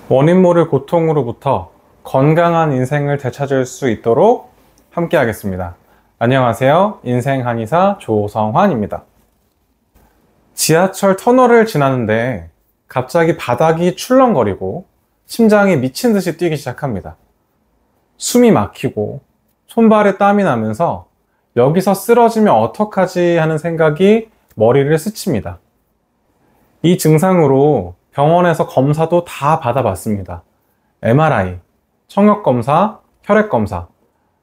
원인 모를 고통으로부터 건강한 인생을 되찾을 수 있도록 함께 하겠습니다. 안녕하세요. 인생 한의사 조성환입니다. 지하철 터널을 지나는데 갑자기 바닥이 출렁거리고 심장이 미친 듯이 뛰기 시작합니다. 숨이 막히고 손발에 땀이 나면서 여기서 쓰러지면 어떡하지 하는 생각이 머리를 스칩니다. 이 증상으로 병원에서 검사도 다 받아봤습니다. MRI, 청력검사, 혈액검사.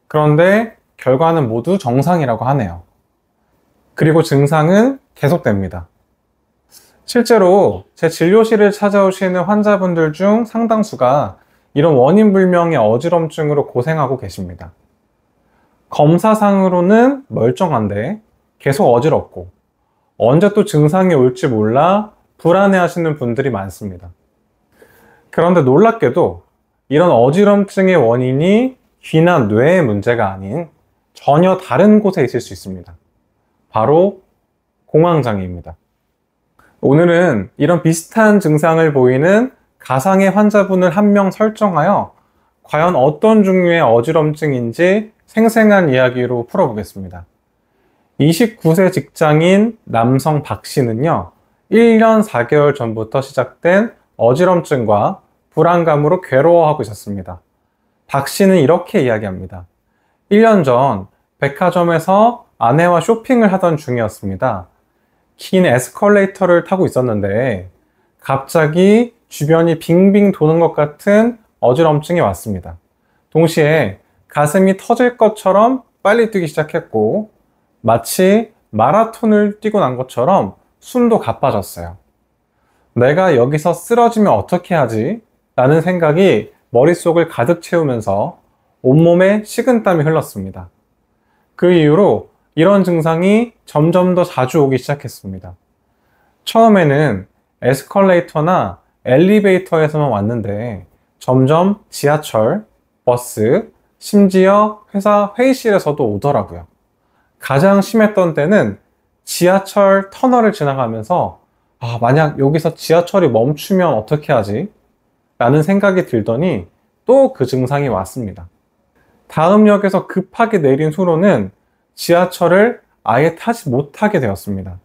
그런데 결과는 모두 정상이라고 하네요. 그리고 증상은 계속됩니다. 실제로 제 진료실을 찾아오시는 환자분들 중 상당수가 이런 원인 불명의 어지럼증으로 고생하고 계십니다. 검사상으로는 멀쩡한데 계속 어지럽고 언제 또 증상이 올지 몰라 불안해하시는 분들이 많습니다. 그런데 놀랍게도 이런 어지럼증의 원인이 귀나 뇌의 문제가 아닌 전혀 다른 곳에 있을 수 있습니다. 바로 공황장애입니다. 오늘은 이런 비슷한 증상을 보이는 가상의 환자분을 한 명 설정하여 과연 어떤 종류의 어지럼증인지 생생한 이야기로 풀어보겠습니다. 29세 직장인 남성 박 씨는요, 1년 4개월 전부터 시작된 어지럼증과 불안감으로 괴로워하고 있었습니다. 박 씨는 이렇게 이야기합니다. 1년 전 백화점에서 아내와 쇼핑을 하던 중이었습니다. 긴 에스컬레이터를 타고 있었는데 갑자기 주변이 빙빙 도는 것 같은 어지럼증이 왔습니다. 동시에 가슴이 터질 것처럼 빨리 뛰기 시작했고 마치 마라톤을 뛰고 난 것처럼 숨도 가빠졌어요. 내가 여기서 쓰러지면 어떻게 하지? 라는 생각이 머릿속을 가득 채우면서 온몸에 식은땀이 흘렀습니다. 그 이후로 이런 증상이 점점 더 자주 오기 시작했습니다. 처음에는 에스컬레이터나 엘리베이터에서만 왔는데 점점 지하철, 버스, 심지어 회사 회의실에서도 오더라고요. 가장 심했던 때는 지하철 터널을 지나가면서 만약 여기서 지하철이 멈추면 어떻게 하지? 라는 생각이 들더니 또 그 증상이 왔습니다. 다음 역에서 급하게 내린 후로는 지하철을 아예 타지 못하게 되었습니다.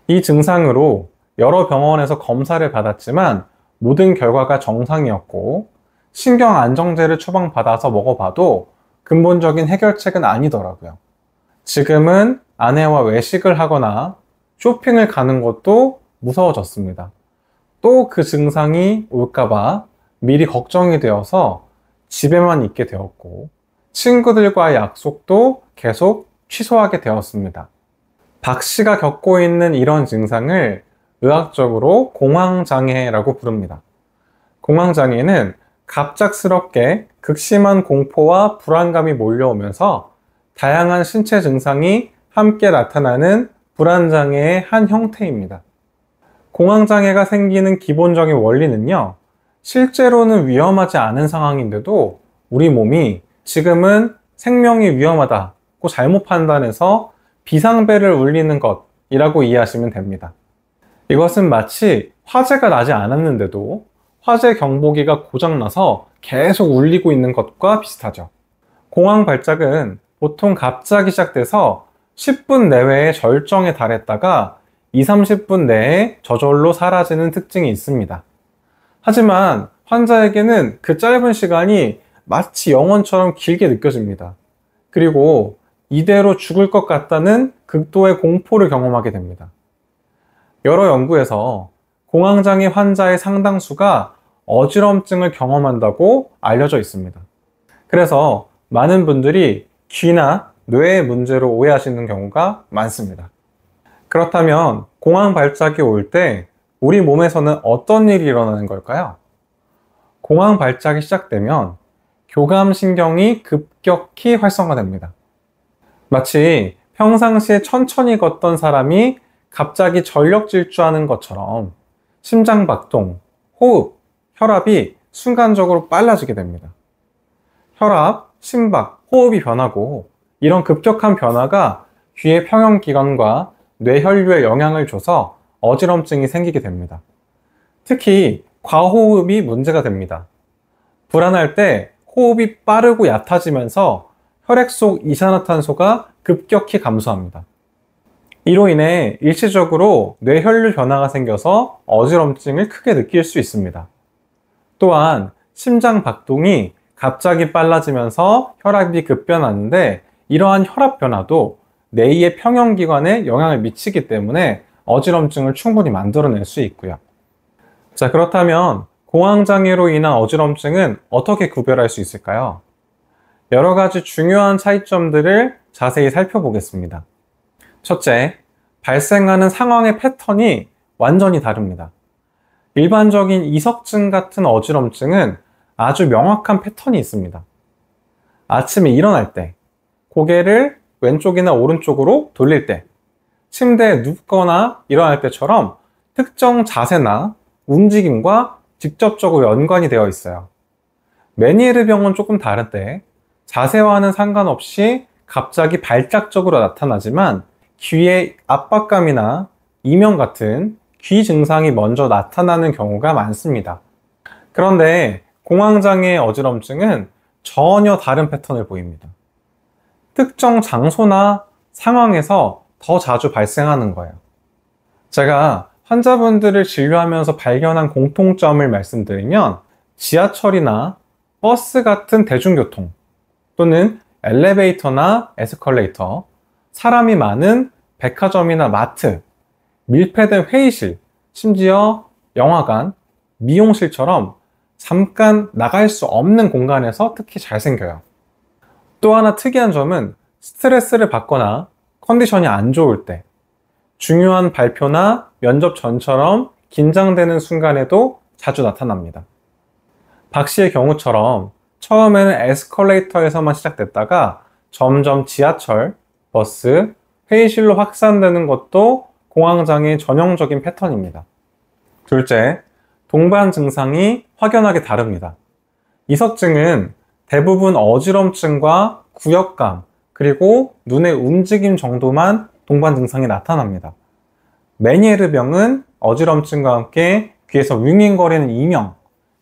이 증상으로 여러 병원에서 검사를 받았지만 모든 결과가 정상이었고 신경 안정제를 처방받아서 먹어봐도 근본적인 해결책은 아니더라고요. 지금은 아내와 외식을 하거나 쇼핑을 가는 것도 무서워졌습니다. 또 그 증상이 올까봐 미리 걱정이 되어서 집에만 있게 되었고 친구들과의 약속도 계속 취소하게 되었습니다. 박 씨가 겪고 있는 이런 증상을 의학적으로 공황장애라고 부릅니다. 공황장애는 갑작스럽게 극심한 공포와 불안감이 몰려오면서 다양한 신체 증상이 함께 나타나는 불안장애의 한 형태입니다. 공황장애가 생기는 기본적인 원리는요, 실제로는 위험하지 않은 상황인데도 우리 몸이 지금은 생명이 위험하다고 잘못 판단해서 비상벨을 울리는 것이라고 이해하시면 됩니다. 이것은 마치 화재가 나지 않았는데도 화재 경보기가 고장나서 계속 울리고 있는 것과 비슷하죠. 공황 발작은 보통 갑자기 시작돼서 10분 내외에 절정에 달했다가 20-30분 내에 저절로 사라지는 특징이 있습니다. 하지만 환자에게는 그 짧은 시간이 마치 영원처럼 길게 느껴집니다. 그리고 이대로 죽을 것 같다는 극도의 공포를 경험하게 됩니다. 여러 연구에서 공황장애 환자의 상당수가 어지럼증을 경험한다고 알려져 있습니다. 그래서 많은 분들이 귀나 뇌의 문제로 오해하시는 경우가 많습니다. 그렇다면 공황 발작이 올 때 우리 몸에서는 어떤 일이 일어나는 걸까요? 공황 발작이 시작되면 교감신경이 급격히 활성화됩니다. 마치 평상시에 천천히 걷던 사람이 갑자기 전력 질주하는 것처럼 심장박동, 호흡, 혈압이 순간적으로 빨라지게 됩니다. 혈압, 심박, 호흡이 변하고 이런 급격한 변화가 귀의 평형기관과 뇌혈류에 영향을 줘서 어지럼증이 생기게 됩니다. 특히 과호흡이 문제가 됩니다. 불안할 때 호흡이 빠르고 얕아지면서 혈액 속 이산화탄소가 급격히 감소합니다. 이로 인해 일시적으로 뇌혈류 변화가 생겨서 어지럼증을 크게 느낄 수 있습니다. 또한 심장 박동이 갑자기 빨라지면서 혈압이 급변하는데 이러한 혈압 변화도 뇌의 평형기관에 영향을 미치기 때문에 어지럼증을 충분히 만들어낼 수 있고요. 자, 그렇다면 공황장애로 인한 어지럼증은 어떻게 구별할 수 있을까요? 여러 가지 중요한 차이점들을 자세히 살펴보겠습니다. 첫째, 발생하는 상황의 패턴이 완전히 다릅니다. 일반적인 이석증 같은 어지럼증은 아주 명확한 패턴이 있습니다. 아침에 일어날 때, 고개를 왼쪽이나 오른쪽으로 돌릴 때, 침대에 눕거나 일어날 때처럼 특정 자세나 움직임과 직접적으로 연관이 되어 있어요. 메니에르 병은 조금 다른데 자세와는 상관없이 갑자기 발작적으로 나타나지만 귀에 압박감이나 이명 같은 귀 증상이 먼저 나타나는 경우가 많습니다. 그런데 공황장애의 어지럼증은 전혀 다른 패턴을 보입니다. 특정 장소나 상황에서 더 자주 발생하는 거예요. 제가 환자분들을 진료하면서 발견한 공통점을 말씀드리면 지하철이나 버스 같은 대중교통 또는 엘리베이터나 에스컬레이터, 사람이 많은 백화점이나 마트, 밀폐된 회의실, 심지어 영화관, 미용실처럼 잠깐 나갈 수 없는 공간에서 특히 잘 생겨요. 또 하나 특이한 점은 스트레스를 받거나 컨디션이 안 좋을 때, 중요한 발표나 면접 전처럼 긴장되는 순간에도 자주 나타납니다. 박 씨의 경우처럼 처음에는 에스컬레이터에서만 시작됐다가 점점 지하철, 버스, 회의실로 확산되는 것도 공황장애의 전형적인 패턴입니다. 둘째, 동반 증상이 확연하게 다릅니다. 이석증은 대부분 어지럼증과 구역감, 그리고 눈의 움직임 정도만 동반 증상이 나타납니다. 메니에르 병은 어지럼증과 함께 귀에서 윙윙거리는 이명,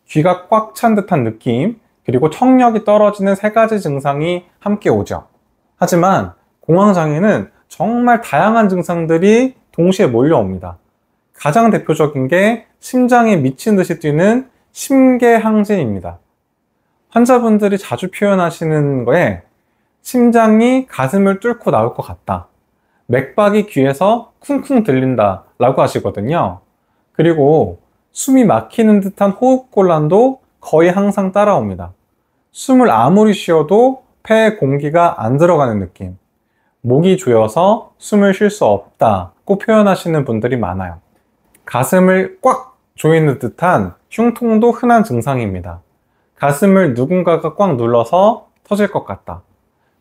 귀가 꽉 찬 듯한 느낌, 그리고 청력이 떨어지는 세 가지 증상이 함께 오죠. 하지만 공황장애는 정말 다양한 증상들이 동시에 몰려옵니다. 가장 대표적인 게 심장에 미친 듯이 뛰는 심계항진입니다. 환자분들이 자주 표현하시는 거에 심장이 가슴을 뚫고 나올 것 같다, 맥박이 귀에서 쿵쿵 들린다 라고 하시거든요. 그리고 숨이 막히는 듯한 호흡곤란도 거의 항상 따라옵니다. 숨을 아무리 쉬어도 폐에 공기가 안 들어가는 느낌, 목이 조여서 숨을 쉴 수 없다고 표현하시는 분들이 많아요. 가슴을 꽉 조이는 듯한 흉통도 흔한 증상입니다. 가슴을 누군가가 꽉 눌러서 터질 것 같다,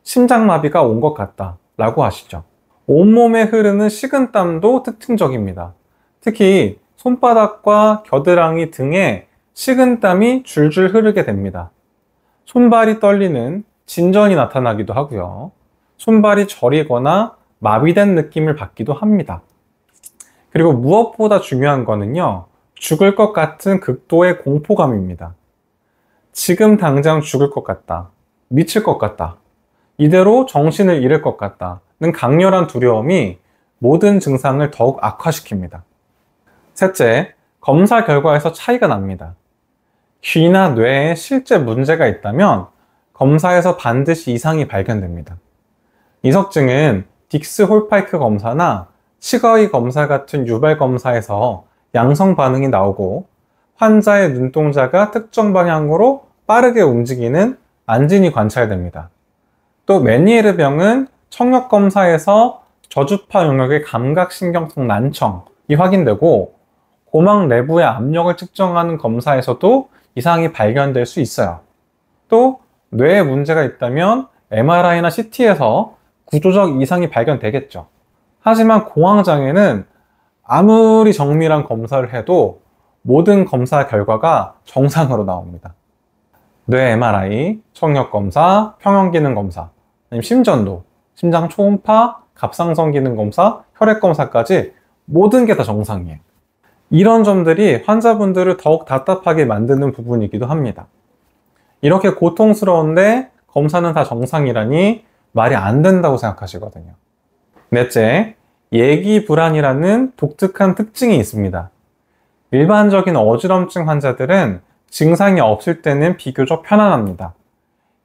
심장마비가 온 것 같다 라고 하시죠. 온몸에 흐르는 식은땀도 특징적입니다. 특히 손바닥과 겨드랑이 등에 식은땀이 줄줄 흐르게 됩니다. 손발이 떨리는 진전이 나타나기도 하고요. 손발이 저리거나 마비된 느낌을 받기도 합니다. 그리고 무엇보다 중요한 거는요, 죽을 것 같은 극도의 공포감입니다. 지금 당장 죽을 것 같다, 미칠 것 같다, 이대로 정신을 잃을 것 같다는 강렬한 두려움이 모든 증상을 더욱 악화시킵니다. 셋째, 검사 결과에서 차이가 납니다. 귀나 뇌에 실제 문제가 있다면 검사에서 반드시 이상이 발견됩니다. 이석증은 딕스 홀파이크 검사나 치과의 검사 같은 유발 검사에서 양성 반응이 나오고 환자의 눈동자가 특정 방향으로 빠르게 움직이는 안진이 관찰됩니다. 또 메니에르 병은 청력 검사에서 저주파 영역의 감각신경성 난청이 확인되고 고막 내부의 압력을 측정하는 검사에서도 이상이 발견될 수 있어요. 또 뇌에 문제가 있다면 MRI나 CT에서 구조적 이상이 발견되겠죠. 하지만 공황장애는 아무리 정밀한 검사를 해도 모든 검사 결과가 정상으로 나옵니다. 뇌 MRI, 청력검사, 평형기능검사, 심전도, 심장 초음파, 갑상선 기능 검사, 혈액 검사까지 모든 게 다 정상이에요. 이런 점들이 환자분들을 더욱 답답하게 만드는 부분이기도 합니다. 이렇게 고통스러운데 검사는 다 정상이라니 말이 안 된다고 생각하시거든요. 넷째, 예기 불안이라는 독특한 특징이 있습니다. 일반적인 어지럼증 환자들은 증상이 없을 때는 비교적 편안합니다.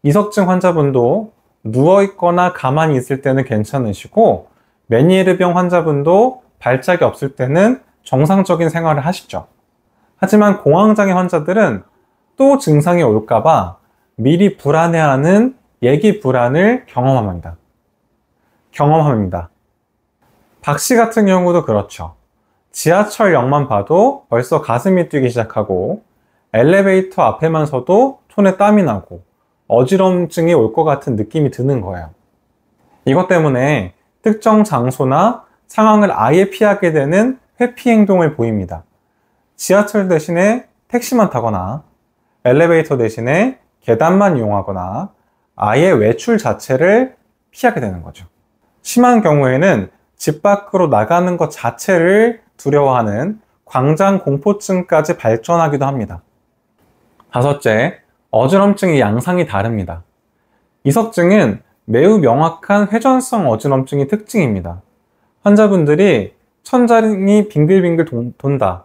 이석증 환자분도 누워있거나 가만히 있을 때는 괜찮으시고, 메니에르병 환자분도 발작이 없을 때는 정상적인 생활을 하시죠. 하지만 공황장애 환자들은 또 증상이 올까봐 미리 불안해하는 예기 불안을 경험합니다. 박 씨 같은 경우도 그렇죠. 지하철역만 봐도 벌써 가슴이 뛰기 시작하고, 엘리베이터 앞에만 서도 손에 땀이 나고 어지럼증이 올 것 같은 느낌이 드는 거예요. 이것 때문에 특정 장소나 상황을 아예 피하게 되는 회피 행동을 보입니다. 지하철 대신에 택시만 타거나, 엘리베이터 대신에 계단만 이용하거나, 아예 외출 자체를 피하게 되는 거죠. 심한 경우에는 집 밖으로 나가는 것 자체를 두려워하는 광장 공포증까지 발전하기도 합니다. 다섯째, 어지럼증의 양상이 다릅니다. 이석증은 매우 명확한 회전성 어지럼증이 특징입니다. 환자분들이 천장이 빙글빙글 돈다,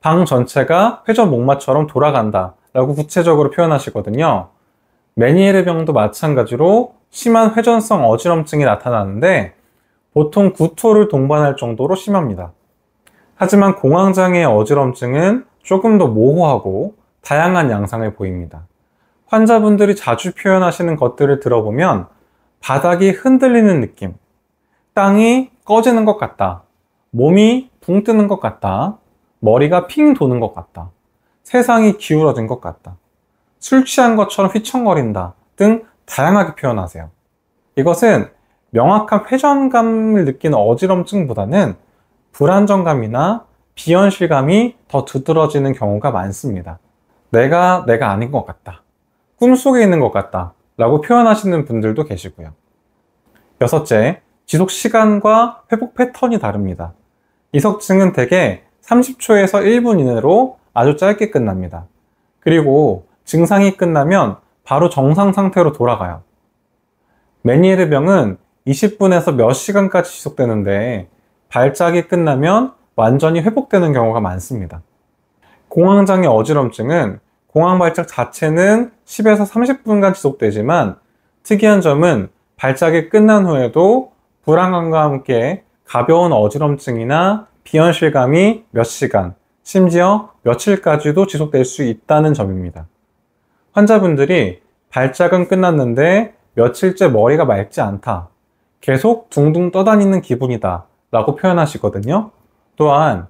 방 전체가 회전목마처럼 돌아간다 라고 구체적으로 표현하시거든요. 메니에르병도 마찬가지로 심한 회전성 어지럼증이 나타나는데 보통 구토를 동반할 정도로 심합니다. 하지만 공황장애의 어지럼증은 조금 더 모호하고 다양한 양상을 보입니다. 환자분들이 자주 표현하시는 것들을 들어보면 바닥이 흔들리는 느낌, 땅이 꺼지는 것 같다, 몸이 붕 뜨는 것 같다, 머리가 핑 도는 것 같다, 세상이 기울어진 것 같다, 술 취한 것처럼 휘청거린다 등 다양하게 표현하세요. 이것은 명확한 회전감을 느끼는 어지럼증보다는 불안정감이나 비현실감이 더 두드러지는 경우가 많습니다. 내가 아닌 것 같다, 꿈속에 있는 것 같다 라고 표현하시는 분들도 계시고요. 여섯째, 지속 시간과 회복 패턴이 다릅니다. 이석증은 대개 30초에서 1분 이내로 아주 짧게 끝납니다. 그리고 증상이 끝나면 바로 정상 상태로 돌아가요. 메니에르병은 20분에서 몇 시간까지 지속되는데 발작이 끝나면 완전히 회복되는 경우가 많습니다. 공황장애 어지럼증은 공황 발작 자체는 10에서 30분간 지속되지만 특이한 점은 발작이 끝난 후에도 불안감과 함께 가벼운 어지럼증이나 비현실감이 몇 시간, 심지어 며칠까지도 지속될 수 있다는 점입니다. 환자분들이 발작은 끝났는데 며칠째 머리가 맑지 않다, 계속 둥둥 떠다니는 기분이다 라고 표현하시거든요. 또한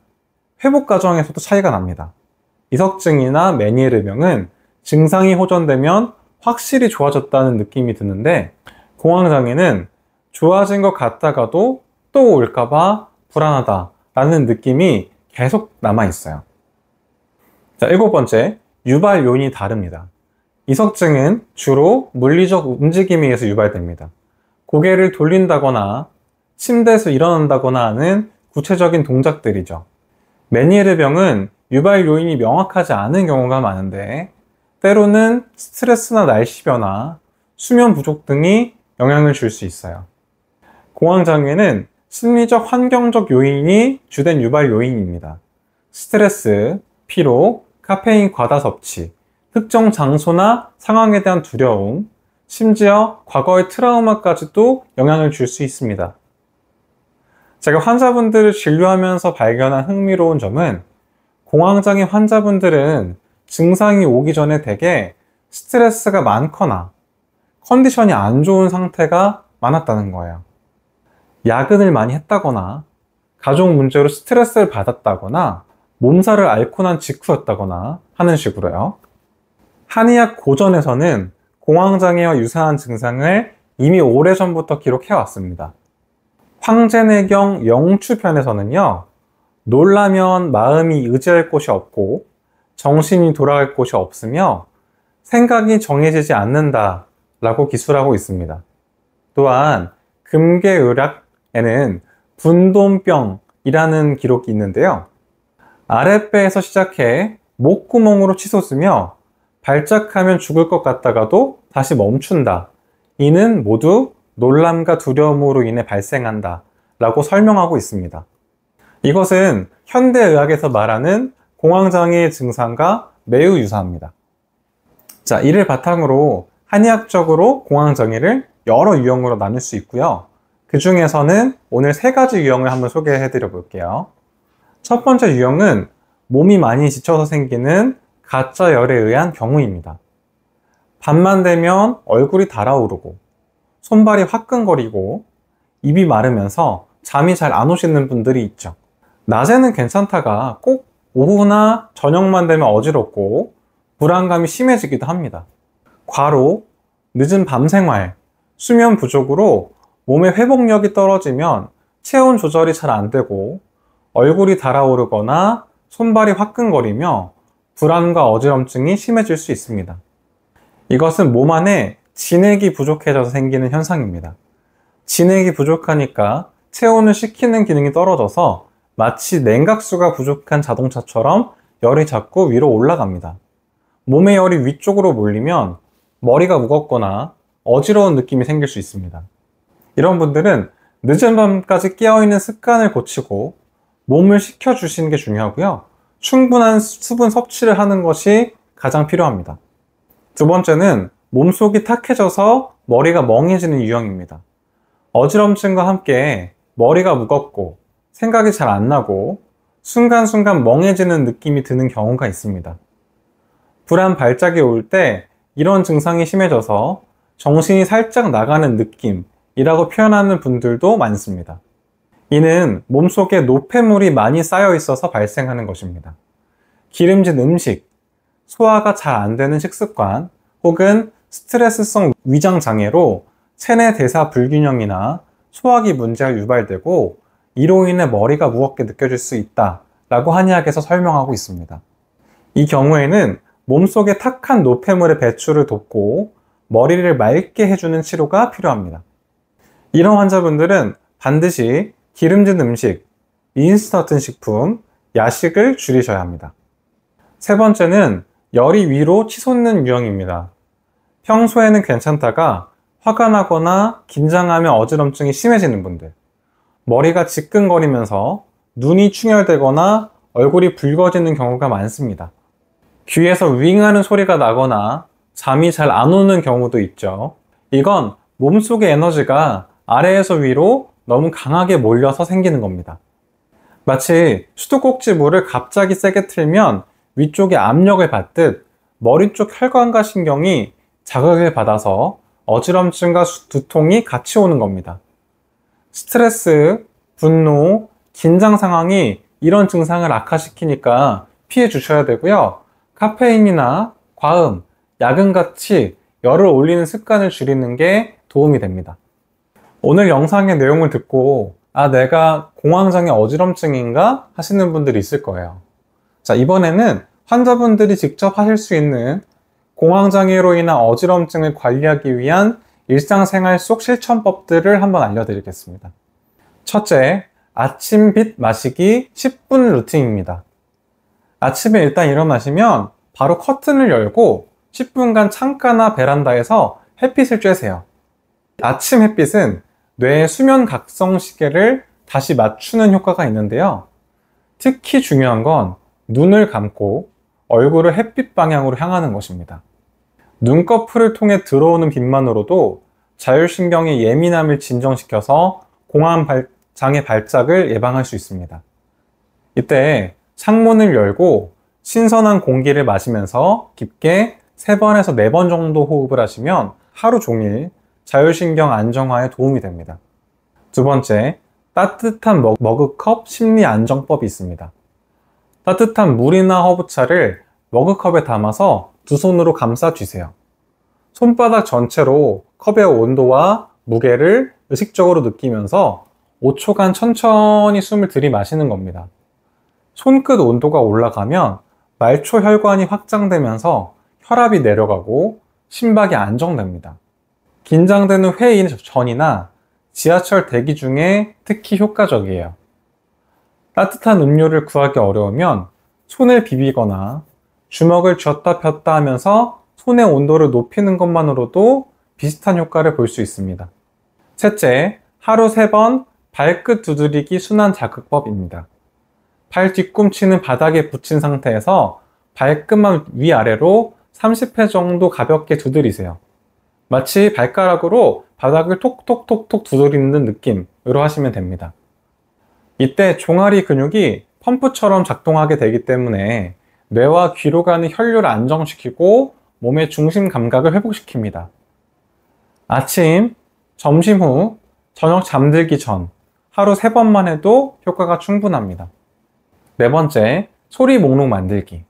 회복 과정에서도 차이가 납니다. 이석증이나 메니에르병은 증상이 호전되면 확실히 좋아졌다는 느낌이 드는데, 공황장애는 좋아진 것 같다가도 또 올까봐 불안하다 라는 느낌이 계속 남아있어요. 자, 일곱 번째, 유발 요인이 다릅니다. 이석증은 주로 물리적 움직임에 의해서 유발됩니다. 고개를 돌린다거나 침대에서 일어난다거나 하는 구체적인 동작들이죠. 메니에르병은 유발 요인이 명확하지 않은 경우가 많은데 때로는 스트레스나 날씨 변화, 수면 부족 등이 영향을 줄 수 있어요. 공황장애는 심리적 환경적 요인이 주된 유발 요인입니다. 스트레스, 피로, 카페인 과다 섭취, 특정 장소나 상황에 대한 두려움, 심지어 과거의 트라우마까지도 영향을 줄 수 있습니다. 제가 환자분들을 진료하면서 발견한 흥미로운 점은 공황장애 환자분들은 증상이 오기 전에 대개 스트레스가 많거나 컨디션이 안 좋은 상태가 많았다는 거예요. 야근을 많이 했다거나 가족 문제로 스트레스를 받았다거나 몸살을 앓고 난 직후였다거나 하는 식으로요. 한의학 고전에서는 공황장애와 유사한 증상을 이미 오래전부터 기록해 왔습니다. 황제내경 영추편에서는요, 놀라면 마음이 의지할 곳이 없고 정신이 돌아갈 곳이 없으며 생각이 정해지지 않는다 라고 기술하고 있습니다. 또한 금계의학에는 분돈병이라는 기록이 있는데요. 아랫배에서 시작해 목구멍으로 치솟으며 발작하면 죽을 것 같다가도 다시 멈춘다. 이는 모두 놀람과 두려움으로 인해 발생한다. 라고 설명하고 있습니다. 이것은 현대의학에서 말하는 공황장애의 증상과 매우 유사합니다. 자, 이를 바탕으로 한의학적으로 공황장애를 여러 유형으로 나눌 수 있고요. 그 중에서는 오늘 3가지 유형을 한번 소개해 드려 볼게요. 첫 번째 유형은 몸이 많이 지쳐서 생기는 가짜 열에 의한 경우입니다. 밤만 되면 얼굴이 달아오르고 손발이 화끈거리고 입이 마르면서 잠이 잘 안 오시는 분들이 있죠. 낮에는 괜찮다가 꼭 오후나 저녁만 되면 어지럽고 불안감이 심해지기도 합니다. 과로, 늦은 밤 생활, 수면 부족으로 몸의 회복력이 떨어지면 체온 조절이 잘 안 되고 얼굴이 달아오르거나 손발이 화끈거리며 불안과 어지럼증이 심해질 수 있습니다. 이것은 몸 안에 진액이 부족해져서 생기는 현상입니다. 진액이 부족하니까 체온을 식히는 기능이 떨어져서 마치 냉각수가 부족한 자동차처럼 열이 자꾸 위로 올라갑니다. 몸의 열이 위쪽으로 몰리면 머리가 무겁거나 어지러운 느낌이 생길 수 있습니다. 이런 분들은 늦은 밤까지 깨어있는 습관을 고치고 몸을 식혀주시는 게 중요하고요. 충분한 수분 섭취를 하는 것이 가장 필요합니다. 두 번째는 몸속이 탁해져서 머리가 멍해지는 유형입니다. 어지럼증과 함께 머리가 무겁고 생각이 잘 안 나고 순간순간 멍해지는 느낌이 드는 경우가 있습니다. 불안 발작이 올 때 이런 증상이 심해져서 정신이 살짝 나가는 느낌이라고 표현하는 분들도 많습니다. 이는 몸속에 노폐물이 많이 쌓여 있어서 발생하는 것입니다. 기름진 음식, 소화가 잘 안 되는 식습관, 혹은 스트레스성 위장장애로 체내 대사 불균형이나 소화기 문제가 유발되고 이로 인해 머리가 무겁게 느껴질 수 있다라고 한의학에서 설명하고 있습니다. 이 경우에는 몸속에 탁한 노폐물의 배출을 돕고 머리를 맑게 해주는 치료가 필요합니다. 이런 환자분들은 반드시 기름진 음식, 인스턴트 식품, 야식을 줄이셔야 합니다. 세 번째는 열이 위로 치솟는 유형입니다. 평소에는 괜찮다가 화가 나거나 긴장하면 어지럼증이 심해지는 분들, 머리가 지끈거리면서 눈이 충혈되거나 얼굴이 붉어지는 경우가 많습니다. 귀에서 윙하는 소리가 나거나 잠이 잘 안 오는 경우도 있죠. 이건 몸속의 에너지가 아래에서 위로 너무 강하게 몰려서 생기는 겁니다. 마치 수도꼭지 물을 갑자기 세게 틀면 위쪽에 압력을 받듯 머리 쪽 혈관과 신경이 자극을 받아서 어지럼증과 두통이 같이 오는 겁니다. 스트레스, 분노, 긴장 상황이 이런 증상을 악화시키니까 피해 주셔야 되고요. 카페인이나 과음, 야근같이 열을 올리는 습관을 줄이는 게 도움이 됩니다. 오늘 영상의 내용을 듣고 내가 공황장애 어지럼증인가 하시는 분들이 있을 거예요. 자, 이번에는 환자분들이 직접 하실 수 있는 공황장애로 인한 어지럼증을 관리하기 위한 일상생활 속 실천법들을 한번 알려드리겠습니다. 첫째, 아침 빛 마시기 10분 루틴입니다. 아침에 일단 일어나시면 바로 커튼을 열고 10분간 창가나 베란다에서 햇빛을 쬐세요. 아침 햇빛은 뇌의 수면 각성 시계를 다시 맞추는 효과가 있는데요. 특히 중요한 건 눈을 감고 얼굴을 햇빛 방향으로 향하는 것입니다. 눈꺼풀을 통해 들어오는 빛만으로도 자율신경의 예민함을 진정시켜서 공황장애 발작을 예방할 수 있습니다. 이때 창문을 열고 신선한 공기를 마시면서 깊게 3번에서 4번 정도 호흡을 하시면 하루 종일 자율신경 안정화에 도움이 됩니다. 두 번째, 따뜻한 머그컵 심리 안정법이 있습니다. 따뜻한 물이나 허브차를 머그컵에 담아서 두 손으로 감싸 쥐세요. 손바닥 전체로 컵의 온도와 무게를 의식적으로 느끼면서 5초간 천천히 숨을 들이마시는 겁니다. 손끝 온도가 올라가면 말초 혈관이 확장되면서 혈압이 내려가고 심박이 안정됩니다. 긴장되는 회의 전이나 지하철 대기 중에 특히 효과적이에요. 따뜻한 음료를 구하기 어려우면 손을 비비거나 주먹을 쥐었다 폈다 하면서 손의 온도를 높이는 것만으로도 비슷한 효과를 볼 수 있습니다. 셋째, 하루 3번 발끝 두드리기 순환 자극법입니다. 발 뒤꿈치는 바닥에 붙인 상태에서 발끝만 위아래로 30회 정도 가볍게 두드리세요. 마치 발가락으로 바닥을 톡톡톡톡 두드리는 느낌으로 하시면 됩니다. 이때 종아리 근육이 펌프처럼 작동하게 되기 때문에 뇌와 귀로 가는 혈류를 안정시키고 몸의 중심 감각을 회복시킵니다. 아침, 점심 후, 저녁 잠들기 전 하루 3번만 해도 효과가 충분합니다. 네 번째, 소리 목록 만들기.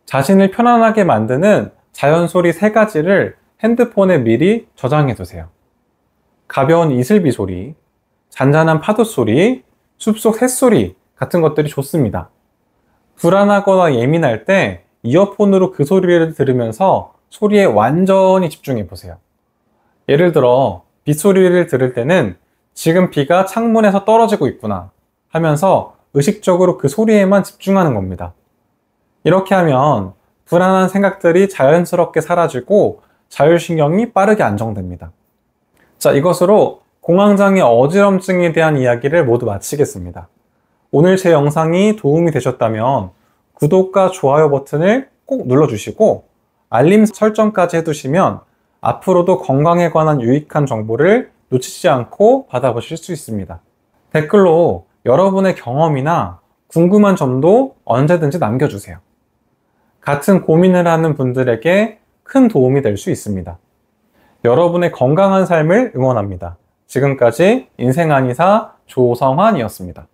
자신을 편안하게 만드는 자연 소리 3가지를 핸드폰에 미리 저장해 두세요. 가벼운 이슬비 소리, 잔잔한 파도 소리, 숲속 새소리 같은 것들이 좋습니다. 불안하거나 예민할 때 이어폰으로 그 소리를 들으면서 소리에 완전히 집중해 보세요. 예를 들어 빗소리를 들을 때는 지금 비가 창문에서 떨어지고 있구나 하면서 의식적으로 그 소리에만 집중하는 겁니다. 이렇게 하면 불안한 생각들이 자연스럽게 사라지고 자율신경이 빠르게 안정됩니다. 자, 이것으로 공황장애 어지럼증에 대한 이야기를 모두 마치겠습니다. 오늘 제 영상이 도움이 되셨다면 구독과 좋아요 버튼을 꼭 눌러주시고 알림 설정까지 해두시면 앞으로도 건강에 관한 유익한 정보를 놓치지 않고 받아보실 수 있습니다. 댓글로 여러분의 경험이나 궁금한 점도 언제든지 남겨주세요. 같은 고민을 하는 분들에게 큰 도움이 될 수 있습니다. 여러분의 건강한 삶을 응원합니다. 지금까지 인생한의사 조성환이었습니다.